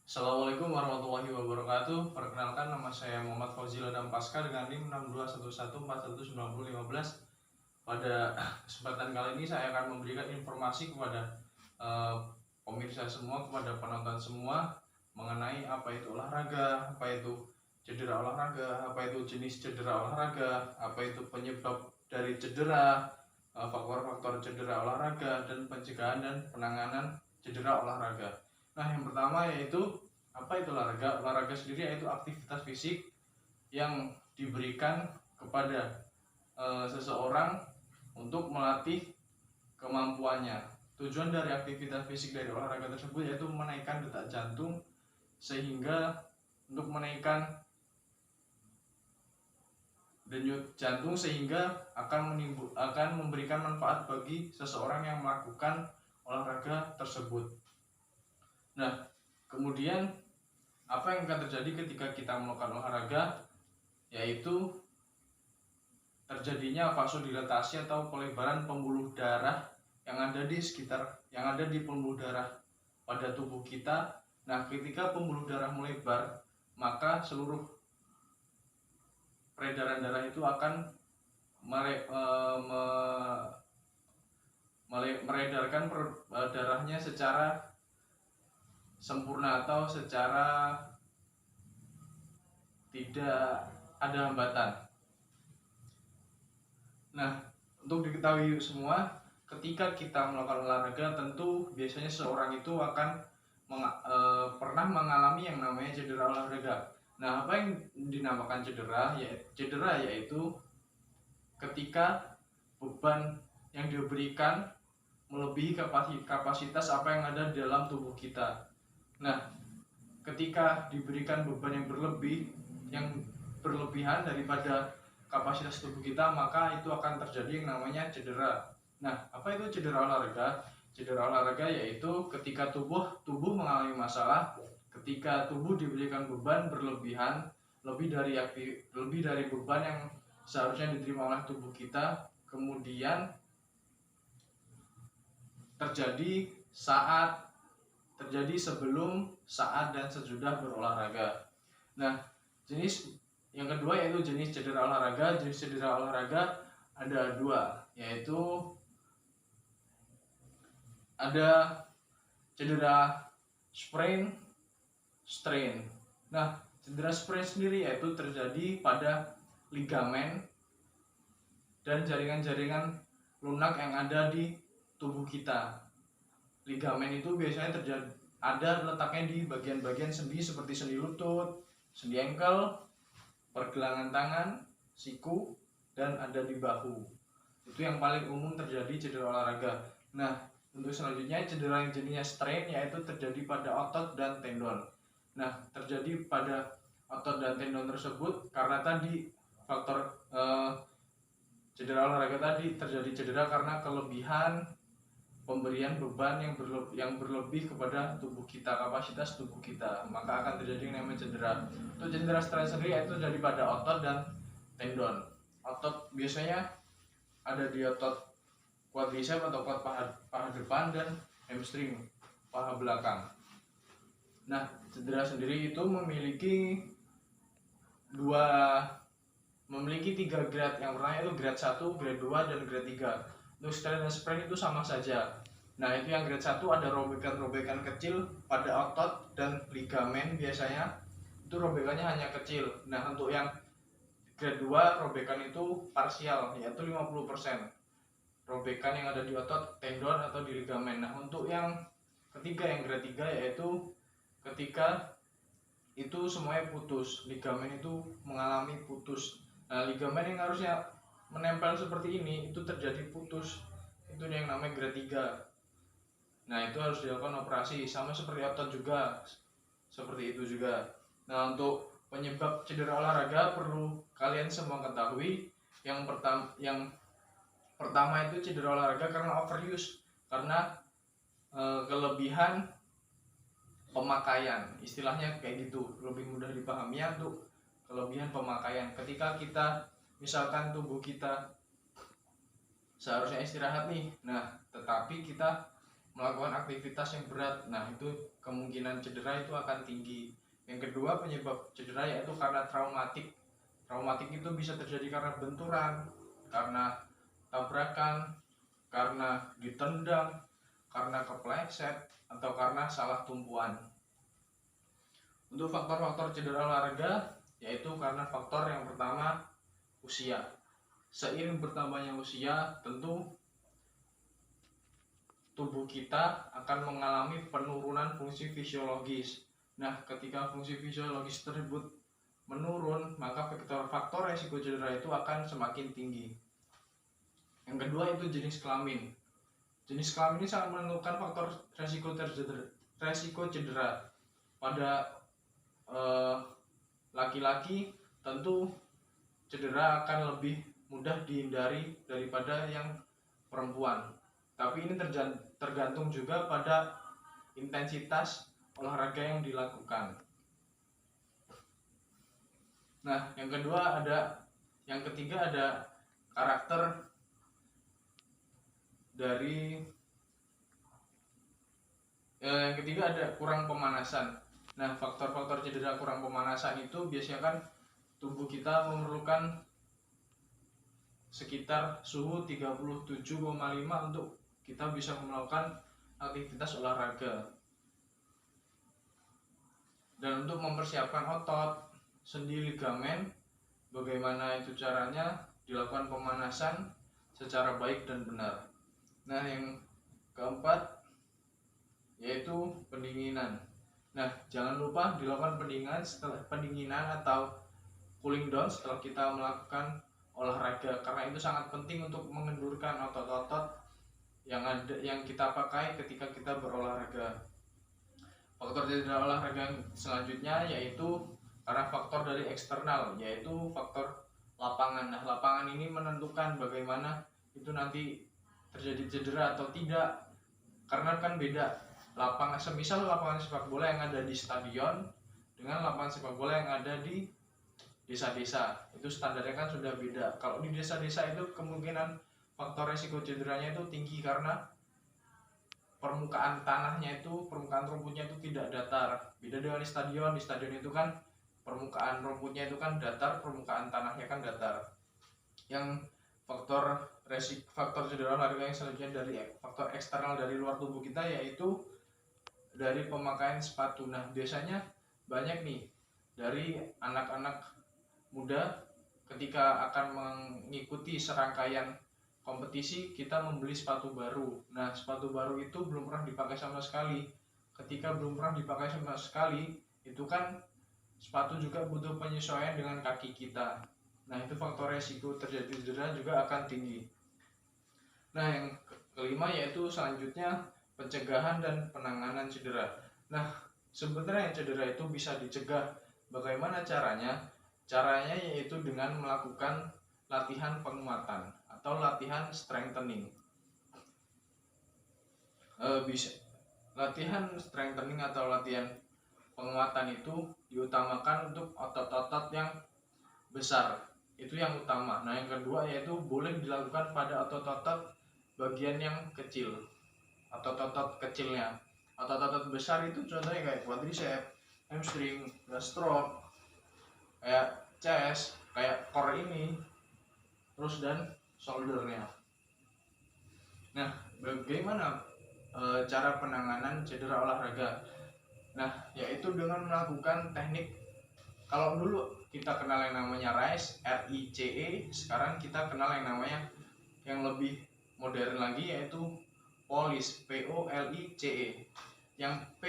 Assalamualaikum warahmatullahi wabarakatuh. Perkenalkan, nama saya Muhammad Fauzil Adam Pasca dengan NIM 6211419015. Pada kesempatan kali ini saya akan memberikan informasi kepada eh, pemirsa semua, kepada penonton semua mengenai apa itu olahraga, apa itu cedera olahraga, apa itu jenis cedera olahraga, apa itu penyebab dari cedera, faktor-faktor cedera olahraga, dan pencegahan dan penanganan cedera olahraga. Nah, yang pertama yaitu apa itu olahraga? Olahraga sendiri yaitu aktivitas fisik yang diberikan kepada seseorang untuk melatih kemampuannya. Tujuan dari aktivitas fisik dari olahraga tersebut yaitu menaikkan detak jantung, sehingga untuk menaikkan denyut jantung sehingga akan memberikan manfaat bagi seseorang yang melakukan olahraga tersebut. Nah, kemudian apa yang akan terjadi ketika kita melakukan olahraga, yaitu terjadinya vasodilatasi atau pelebaran pembuluh darah yang ada di pembuluh darah pada tubuh kita. Nah, ketika pembuluh darah melebar, maka seluruh peredaran darah itu akan meredarkan darahnya secara sempurna atau secara tidak ada hambatan. Nah, untuk diketahui semua, ketika kita melakukan olahraga, tentu biasanya seorang itu akan pernah mengalami yang namanya cedera olahraga. Nah, apa yang dinamakan cedera? Cedera yaitu ketika beban yang diberikan melebihi kapasitas apa yang ada di dalam tubuh kita. Nah, ketika diberikan beban yang berlebihan daripada kapasitas tubuh kita, maka itu akan terjadi yang namanya cedera. Nah, apa itu cedera olahraga? Cedera olahraga yaitu ketika tubuh mengalami masalah, ketika tubuh diberikan beban berlebihan, lebih dari beban yang seharusnya diterima oleh tubuh kita, kemudian terjadi sebelum, saat, dan sesudah berolahraga. Nah, jenis yang kedua yaitu jenis cedera olahraga. Jenis cedera olahraga ada dua, yaitu ada cedera sprain, strain. Nah, cedera sprain sendiri yaitu terjadi pada ligamen dan jaringan-jaringan lunak yang ada di tubuh kita. Ligamen itu biasanya ada letaknya di bagian-bagian sendi seperti sendi lutut, sendi engkel, pergelangan tangan, siku, dan ada di bahu. Itu yang paling umum terjadi cedera olahraga. Nah, untuk selanjutnya cedera yang jenisnya strain yaitu terjadi pada otot dan tendon. Nah, terjadi pada otot dan tendon tersebut karena tadi faktor cedera olahraga tadi terjadi cedera karena kelebihan pemberian beban yang berlebih kepada tubuh kita, kapasitas tubuh kita, maka akan terjadi yang namanya cedera. Untuk cedera strain sendiri yaitu terjadi pada otot dan tendon. Otot biasanya ada di otot quadricep atau otot paha depan dan hamstring, paha belakang. Nah, cedera sendiri itu memiliki tiga grade. Yang pertama itu grade 1, grade 2, dan grade 3. Untuk strain dan sprain itu sama saja. Nah, itu yang grade 1 ada robekan-robekan kecil pada otot dan ligamen biasanya. Itu robekannya hanya kecil. Nah, untuk yang grade 2 robekan itu parsial, yaitu 50%. Robekan yang ada di otot, tendon, atau di ligamen. Nah, untuk yang ketiga, yang grade 3 yaitu ketika itu semuanya putus, ligamen itu mengalami putus. Nah, ligamen yang harusnya menempel seperti ini itu terjadi putus, itu yang namanya grade 3. Nah, itu harus dilakukan operasi, sama seperti otot juga, seperti itu juga. Nah, untuk penyebab cedera olahraga perlu kalian semua ketahui. Yang pertama itu cedera olahraga karena overuse, karena kelebihan pemakaian, istilahnya kayak gitu, lebih mudah dipahami ya. Untuk kelebihan pemakaian, ketika kita misalkan tubuh kita seharusnya istirahat nih, nah tetapi kita melakukan aktivitas yang berat. Nah, itu kemungkinan cedera itu akan tinggi. Yang kedua, penyebab cedera yaitu karena traumatik. Traumatik itu bisa terjadi karena benturan, karena tabrakan, karena ditendang, karena kepleset, atau karena salah tumpuan. Untuk faktor-faktor cedera olahraga yaitu karena faktor yang pertama, usia. Seiring bertambahnya usia, tentu tubuh kita akan mengalami penurunan fungsi fisiologis. Nah, ketika fungsi fisiologis tersebut menurun, maka faktor resiko cedera itu akan semakin tinggi. Yang kedua itu jenis kelamin. Jenis kelamin ini sangat menentukan faktor resiko cedera. Pada laki-laki tentu cedera akan lebih mudah dihindari daripada yang perempuan. Tapi ini tergantung juga pada intensitas olahraga yang dilakukan. Nah, yang ketiga ada karakter dari yang ketiga ada kurang pemanasan. Nah, faktor-faktor cedera kurang pemanasan itu biasanya kan tubuh kita memerlukan sekitar suhu 37,5 untuk kita bisa melakukan aktivitas olahraga. Dan untuk mempersiapkan otot, sendi, ligamen, bagaimana itu caranya dilakukan pemanasan secara baik dan benar. Nah, yang keempat yaitu pendinginan. Nah, jangan lupa dilakukan pendinginan atau cooling down setelah kita melakukan olahraga, karena itu sangat penting untuk mengendurkan otot-otot yang kita pakai ketika kita berolahraga. Faktor cedera olahraga selanjutnya yaitu karena faktor dari eksternal, yaitu faktor lapangan. Nah, lapangan ini menentukan bagaimana itu nanti terjadi cedera atau tidak, karena kan beda lapangan, semisal lapangan sepak bola yang ada di stadion dengan lapangan sepak bola yang ada di desa-desa, itu standarnya kan sudah beda. Kalau di desa-desa itu kemungkinan faktor resiko cederanya itu tinggi karena permukaan tanahnya itu, permukaan rumputnya itu tidak datar. Beda dengan di stadion itu kan permukaan rumputnya itu kan datar, permukaan tanahnya kan datar. Yang faktor cedera olahraga yang selanjutnya dari faktor eksternal dari luar tubuh kita yaitu dari pemakaian sepatu. Nah, biasanya banyak nih dari anak-anak muda ketika akan mengikuti serangkaian kompetisi, kita membeli sepatu baru. Nah, sepatu baru itu belum pernah dipakai sama sekali. Ketika belum pernah dipakai sama sekali, itu kan sepatu juga butuh penyesuaian dengan kaki kita. Nah, itu faktor resiko terjadi cedera juga akan tinggi. Nah, yang kelima yaitu selanjutnya pencegahan dan penanganan cedera. Nah, sebenarnya cedera itu bisa dicegah. Bagaimana caranya? Caranya yaitu dengan melakukan latihan penguatan atau latihan strengthening. Latihan strengthening atau latihan penguatan itu diutamakan untuk otot-otot yang besar. Itu yang utama. Nah, yang kedua yaitu boleh dilakukan pada otot-otot bagian yang kecil, otot-otot kecilnya. Otot-otot besar itu contohnya kayak quadricep, hamstring, gastrok, kayak chest, kayak core ini, terus dan shouldernya. Nah, bagaimana cara penanganan cedera olahraga? Nah, yaitu dengan melakukan teknik. Kalau dulu kita kenal yang namanya RICE, RICE, sekarang kita kenal yang namanya yang lebih modern lagi yaitu POLICE, POLICE. Yang P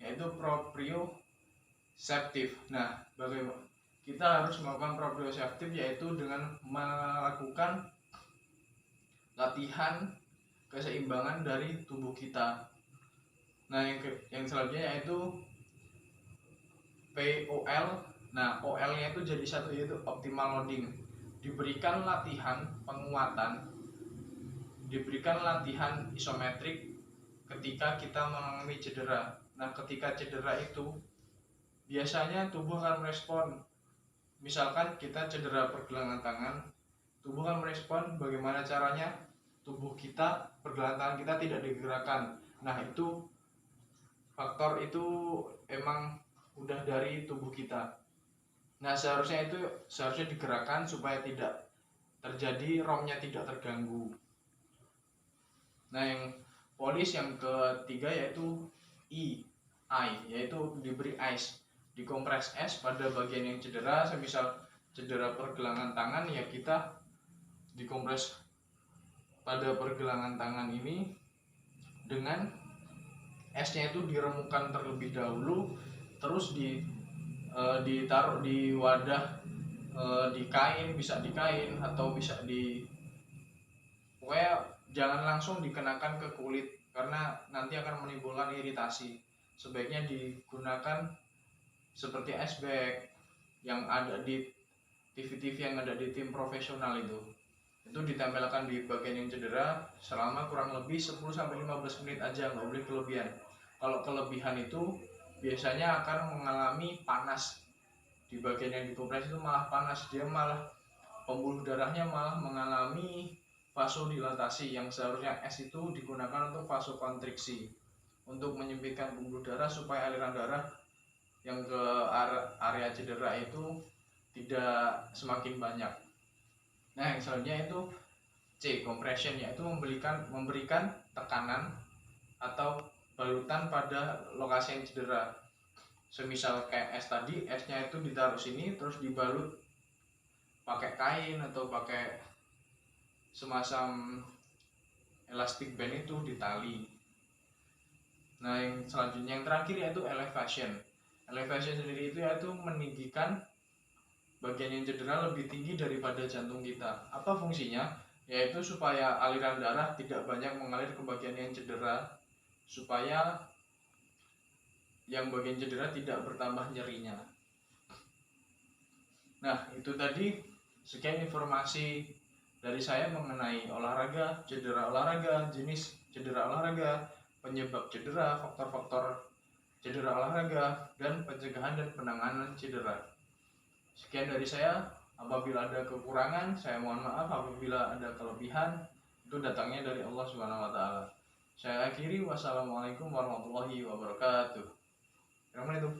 yaitu proprioceptive. Nah, bagaimana kita harus melakukan proprioceptive yaitu dengan melakukan latihan keseimbangan dari tubuh kita. Nah, yang selanjutnya yaitu POL. Nah, OL-nya itu jadi satu yaitu optimal loading. Diberikan latihan penguatan, diberikan latihan isometrik ketika kita mengalami cedera. Nah, ketika cedera itu biasanya tubuh akan merespon. Misalkan kita cedera pergelangan tangan, tubuh akan merespon bagaimana caranya tubuh kita, pergelangan tangan kita tidak digerakkan. Nah, itu faktor itu emang udah dari tubuh kita. Nah, seharusnya digerakkan supaya tidak terjadi ROM-nya tidak terganggu. Nah, yang polis yang ketiga yaitu yaitu diberi ice, dikompres es pada bagian yang cedera. Semisal cedera pergelangan tangan, ya kita dikompres pada pergelangan tangan ini dengan esnya itu diremukan terlebih dahulu, terus ditaruh di wadah, di kain, bisa di kain atau bisa di, pokoknya jangan langsung dikenakan ke kulit karena nanti akan menimbulkan iritasi. Sebaiknya digunakan seperti ice bag yang ada di TV-TV yang ada di tim profesional itu ditempelkan di bagian yang cedera selama kurang lebih 10-15 menit aja, nggak boleh kelebihan. Kalau kelebihan itu biasanya akan mengalami panas di bagian yang dikompres, itu malah panas, dia malah pembuluh darahnya malah mengalami vasodilatasi, yang seharusnya es itu digunakan untuk vasokonstriksi, untuk menyempitkan pembuluh darah supaya aliran darah yang ke area cedera itu tidak semakin banyak. Nah, yang selanjutnya itu C, compression, yaitu memberikan tekanan atau balutan pada lokasi yang cedera. Semisal kayak es tadi, esnya itu ditaruh sini terus dibalut pakai kain atau pakai semacam elastic band itu ditali. Nah, yang selanjutnya yang terakhir yaitu elevation. Elevation sendiri itu yaitu meninggikan bagian yang cedera lebih tinggi daripada jantung kita. Apa fungsinya? Yaitu supaya aliran darah tidak banyak mengalir ke bagian yang cedera, supaya yang bagian cedera tidak bertambah nyerinya. Nah, itu tadi sekian informasi dari saya mengenai olahraga, cedera olahraga, jenis cedera olahraga, penyebab cedera, faktor-faktor cedera olahraga, dan pencegahan dan penanganan cedera. Sekian dari saya. Apabila ada kekurangan, saya mohon maaf. Apabila ada kelebihan, itu datangnya dari Allah Subhanahu wa taala. Saya akhiri, wassalamualaikum warahmatullahi wabarakatuh. Yang mana itu?